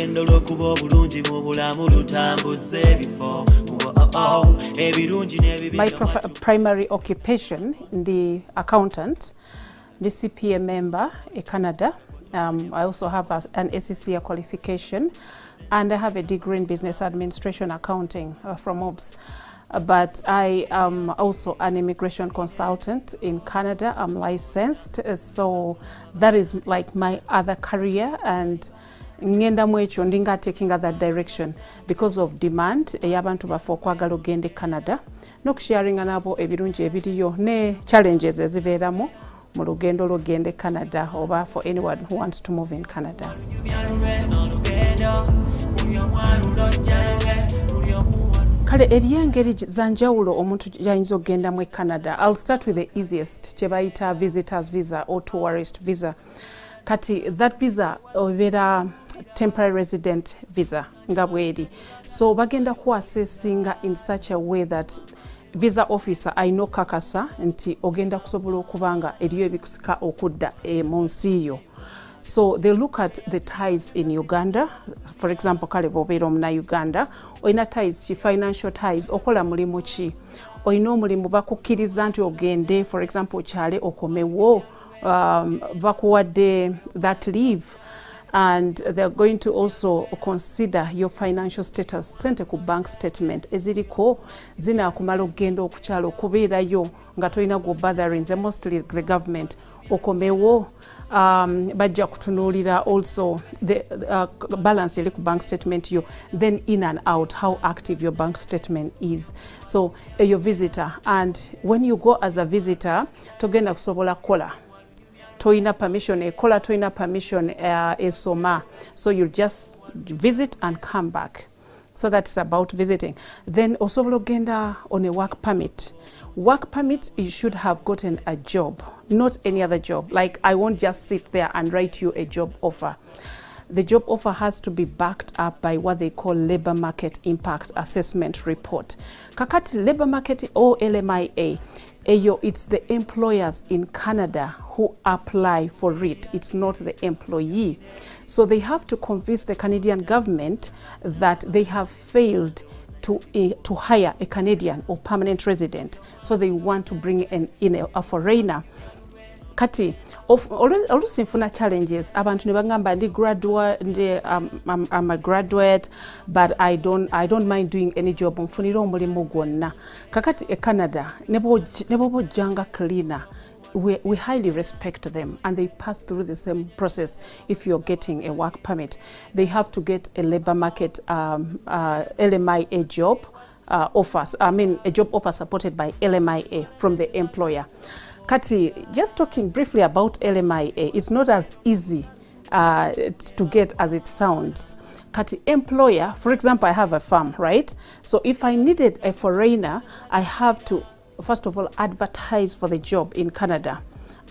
olugendo lw'okuba obulungi mu bulamu lutambuza ebifo ebirungi n'ebibi. My primary occupation, the accountant, the CPA member in Canada. I also have an SCCA qualification, and I have a degree in business administration accounting from OBS. But I am also an immigration consultant in Canada. I'm licensed, so that is like my other career, and ngenda mwekyo ndinga taking that direction because of demand eyabantu bafe okwagala ogende Canada n'okusharinga nabo ebirungi ebiriyo ne challenges ezibeeramu mu lugendo lw'ogende Canada, oba for anyone who wants to move in Canada. Kale eriyo engeri za njawulo omuntu yayinza okgendamu e Canada. I'll start with the easiest, kye bayita visitors visa or tourist visa. Kati that visa obeera temporary resident visa nga bweri. So bagenda ku assessinga in such a way that visa officer ayina kakasa nti ogenda kusobola okubanga eriyo ebikusika okudda mu nsi yo. So they look at the ties in Uganda. For example, kale bwobeera omuna Uganda oyina ties, financial ties, okola mulimu ki, oyina omulimu bakukkiriza nti ogende, for example okyale okomewo, bakuwadde that leave, and they're going to also consider your financial status. Sente ku bank statement eziriko zinaakumala okugenda okukyala okubeerayo nga tolina go bothering, mostly the government, okomewo. Bajja kutunuulira also the balance eri ku bank statement yo, then in and out, how active your bank statement is. So your visitor, and when you go as a visitor togenda kusobola kola toina permission ekola, toina permission esoma, so you just visit and come back. So that's about visiting. Then osobola ogenda on a work permit. Work permit, you should have gotten a job, not any other job. Like, I won't just sit there and write you a job offer. The job offer has to be backed up by what they call labor market impact assessment report. Kakati labor market or LMIA, it's the employers in Canada who apply for it. It's not the employee. So they have to convince the Canadian government that they have failed to hire a Canadian or permanent resident. So they want to bring in a foreigner. Kati oluusi nfuna challenges, abantu ne bagamba ndi graduate, I'm a graduate, but I don't mind doing any job, nfunira omulimu gwonna. Kakati e Canada ne bw'ojjanga cleaner, we highly respect them, and they pass through the same process. If you're getting a work permit, they have to get a labor market LMIA job offers. I mean, a job offer supported by LMIA from the employer. Kati, just talking briefly about LMIA, it's not as easy to get as it sounds. Kati, employer, for example, I have a farm, right? So if I needed a foreigner, I have to, first of all, advertise for the job in Canada,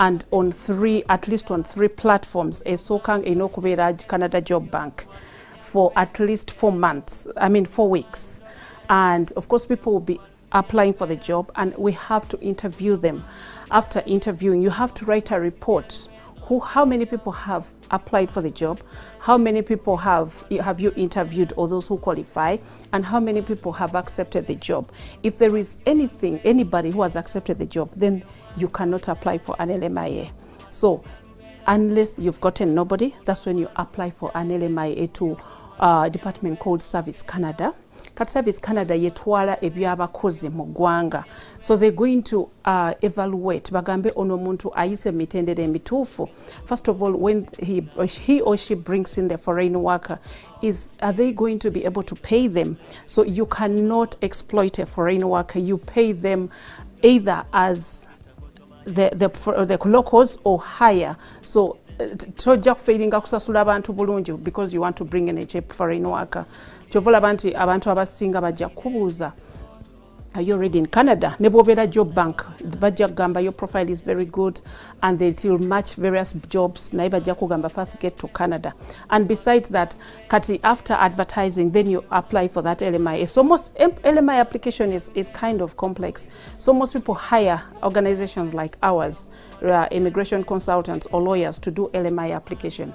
and on at least on three platforms, a Sokang Inokubera Canada Job Bank, for at least 4 weeks. And of course, people will be applying for the job, and we have to interview them. After interviewing, you have to write a report. How many people have applied for the job? How many people have you interviewed, or those who qualify? And how many people have accepted the job? If there is anybody who has accepted the job, then you cannot apply for an LMIA. So unless you've gotten nobody, that's when you apply for an LMIA to a department called Service Canada. Kat Service Canada yetwala ebyabakozi mu ggwanga. So they're going to evaluate bagambe ono muntu ayise mitendere emituufu. First of all, when he or she brings in the foreign worker, are they going to be able to pay them? So you cannot exploit a foreign worker. You pay them either as the locals or higher. So tojja kufeiringa kusasula abantu bulungi because you want to bring in a cheap foreign worker. Kyovola abantu abasinga bajja kubuuza, are you already in Canada? Ne bw'obeera job bank bajja kugamba your profile is very good, and they will match various jobs, naye bajja kugamba first get to Canada. And besides that, kati after advertising, then you apply for that LMIA. So most LMIA application is kind of complex. So most people hire organizations like ours, immigration consultants or lawyers, to do LMIA application.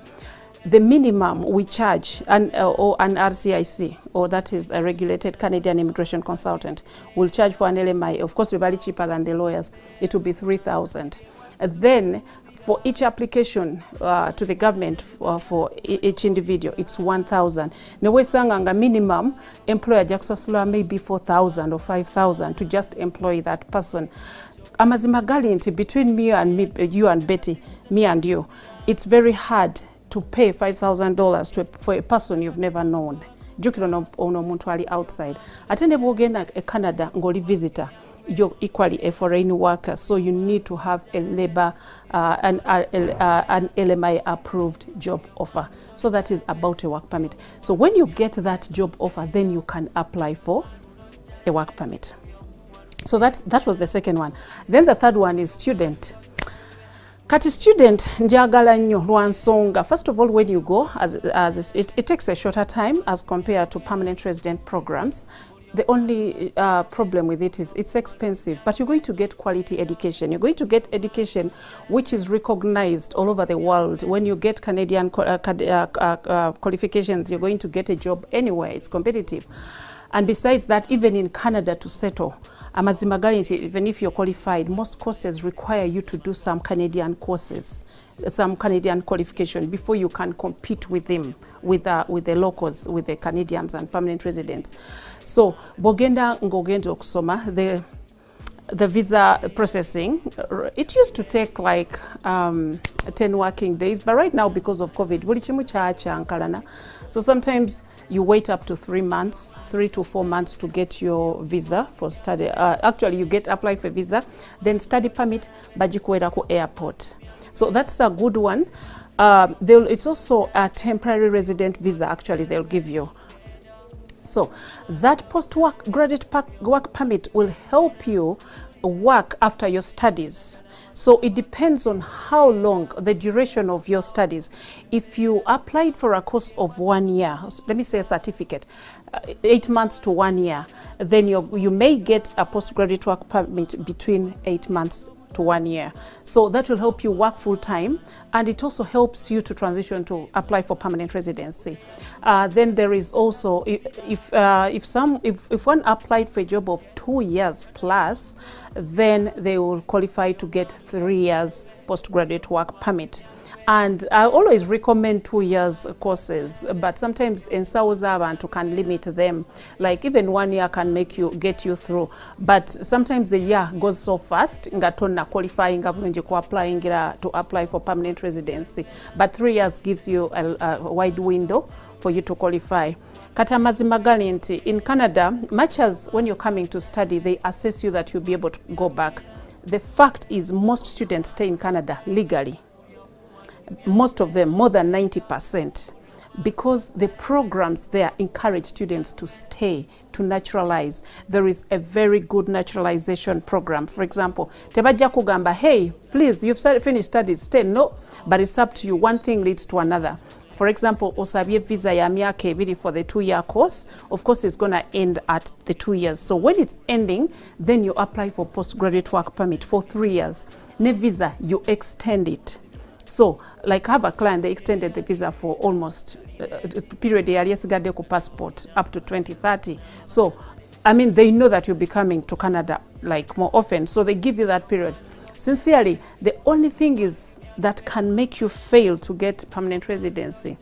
the minimum we charge, or an RCIC, or that is a regulated Canadian immigration consultant, will charge for an LMI. Of course, very cheaper than the lawyers. It will be 3,000. Then, for each application to the government for each individual, it's 1,000. Newesanga minimum employer jakusasula maybe 4,000 or 5,000 to just employ that person. Amazima gali between me and me, you and Betty, me and you, it's very hard to pay $5,000 for a person you've never known. Jukiro ono muntu ali outside. Atende bwogenda a Canada ngoli visitor. You're equally a foreign worker, so you need to have a labor, an LMI approved job offer. So that is about a work permit. So when you get that job offer, then you can apply for a work permit. So that was the second one. Then the third one is student. Kati student njagala nnyo lwansonga. First of all, when you go, it takes a shorter time as compared to permanent resident programs. The only problem with it is it's expensive, but you're going to get quality education. You're going to get education which is recognized all over the world. When you get Canadian qualifications, you're going to get a job anywhere. It's competitive. And besides that, even in Canada to settle, amazima gali nti even if you're qualified, most courses require you to do some Canadian courses, some Canadian qualification before you can compete with them, with the locals, with the Canadians and permanent residents. So bogenda ngogenda okusoma, the visa processing, it used to take like 10 working days, but right now because of COVID, buli kimu kyakyankalana. So sometimes you wait up to 3 months, 3 to 4 months to get your visa for study. Actually, you apply for visa, then study permit, bajikuwera ku airport. So that's a good one. It's also a temporary resident visa, actually, they'll give you. So that graduate work permit will help you work after your studies. So it depends on how long, the duration of your studies. If you applied for a course of 1 year, let me say a certificate, 8 months to 1 year, then you may get a postgraduate work permit between 8 months to 1 year. So that will help you work full time, and it also helps you to transition to apply for permanent residency. Then there is also, if one applied for a job of 2 years plus, then they will qualify to get 3 years postgraduate work permit. And I always recommend 2 years courses, but sometimes in South Abantu can limit them. Like even 1 year can get you through, but sometimes the year goes so fast. Ngatonna qualifying applying to apply for permanent residency, but 3 years gives you a wide window for you to qualify. Kata mazima gali nti in Canada, much as when you're coming to study, they assess you that you'll be able to go back. The fact is most students stay in Canada legally. Most of them, more than 90%, because the programs there encourage students to stay, to naturalize. There is a very good naturalization program. For example, tebajja kugamba, hey, please, you've finished studies, stay. No, but it's up to you. One thing leads to another. For example, osabye visa ya myaka ebiri for the 2-year course. Of course, it's going to end at the 2 years. So when it's ending, then you apply for postgraduate work permit for 3 years. Ne visa, you extend it. So, like I have a client, they extended the visa for almost period yali ku passport up to 2030. So, I mean, they know that you'll be coming to Canada like more often, so they give you that period. Sincerely, the only thing is that can make you fail to get permanent residency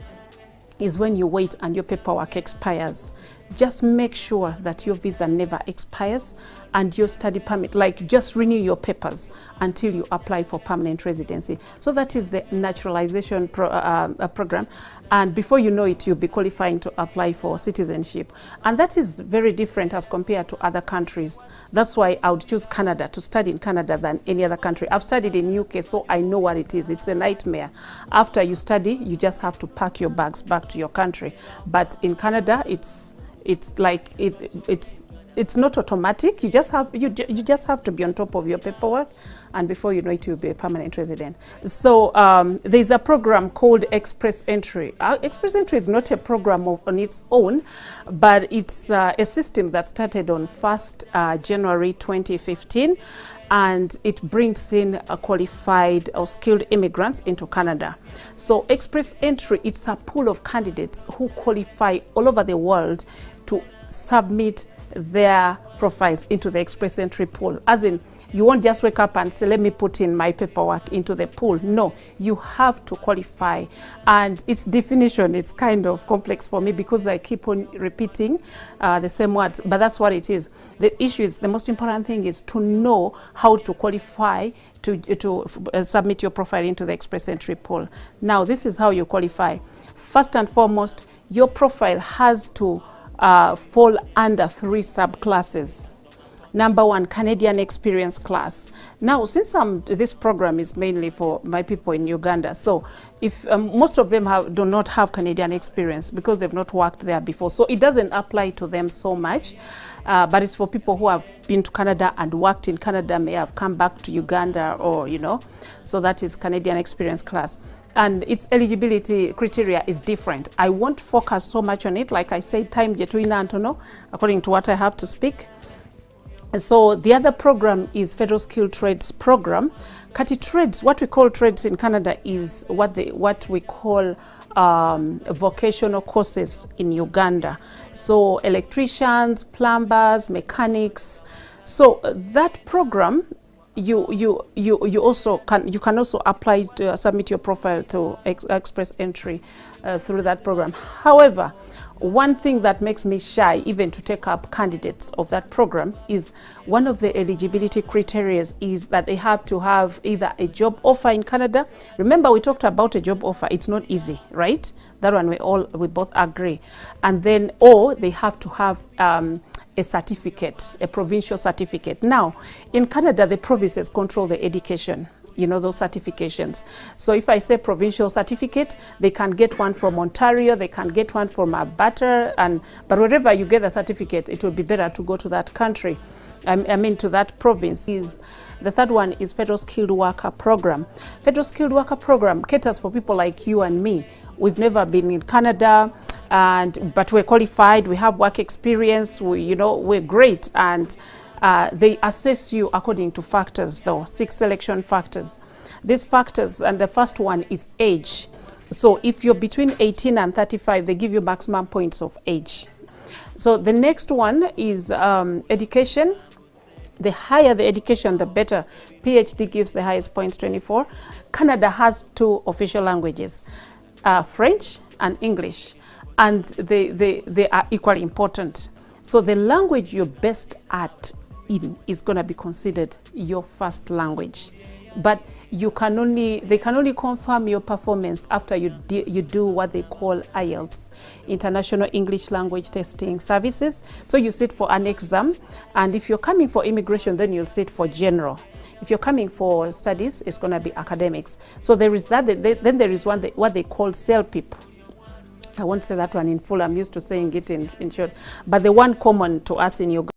is when you wait and your paperwork expires. Just make sure that your visa never expires and your study permit, like just renew your papers until you apply for permanent residency. So that is the naturalization program. And before you know it, you'll be qualifying to apply for citizenship. And that is very different as compared to other countries. That's why I would choose Canada, to study in Canada than any other country. I've studied in UK, so I know what it is. It's a nightmare. After you study, you just have to pack your bags back to your country. But in Canada, it's it's not automatic. You just have to be on top of your paperwork, and before you know it, you'll be a permanent resident. So there's a program called Express Entry. Express Entry is not a program on its own, but it's a system that started on 1st January 2015, and it brings in qualified or skilled immigrants into Canada. So Express Entry, it's a pool of candidates who qualify all over the world to submit their profiles into the Express Entry pool. As in, you won't just wake up and say, let me put in my paperwork into the pool. No, you have to qualify. And its definition is kind of complex for me because I keep on repeating the same words, but that's what it is. The issue is, the most important thing is to know how to qualify to submit your profile into the Express Entry pool. Now, this is how you qualify. First and foremost, your profile has to fall under 3 subclasses. Number 1, Canadian experience class. Now, since this program is mainly for my people in Uganda, so if most of them do not have Canadian experience because they've not worked there before, so it doesn't apply to them so much, but it's for people who have been to Canada and worked in Canada, may have come back to Uganda, or so that is Canadian experience class. And its eligibility criteria is different. I won't focus so much on it. Like I said, time jetuina Antono, according to what I have to speak. So the other program is Federal Skilled Trades Program. Kati trades, what we call trades in Canada is what we call vocational courses in Uganda. So electricians, plumbers, mechanics. So that program, you can also apply to submit your profile to Express Entry through that program. However, one thing that makes me shy even to take up candidates of that program is one of the eligibility criteria is that they have to have either a job offer in Canada. Remember, we talked about a job offer. It's not easy, right? That one we both agree. And then, or they have to have a certificate, a provincial certificate. Now, in Canada, the provinces control the education, those certifications. So if I say provincial certificate, they can get one from Ontario, they can get one from Alberta, but wherever you get the certificate, it would be better to go to that country. I mean to that province. The third one is Federal Skilled Worker Program. Federal Skilled Worker Program caters for people like you and me. We've never been in Canada, but we're qualified, we have work experience, we're great, and they assess you according to factors, though, 6 selection factors. These factors, and the first one is age. So if you're between 18 and 35, they give you maximum points of age. So the next one is education. The higher the education, the better. PhD gives the highest points, 24. Canada has 2 official languages, French and English, and they are equally important. So the language you're best at is going to be considered your first language, but they can only confirm your performance after you do what they call IELTS, International English Language Testing Services. So you sit for an exam, and if you're coming for immigration, then you'll sit for general. If you're coming for studies, it's going to be academics. So there is that. Then there is what they call CELPIP. I won't say that one in full. I'm used to saying it in short, but the one common to us in Uganda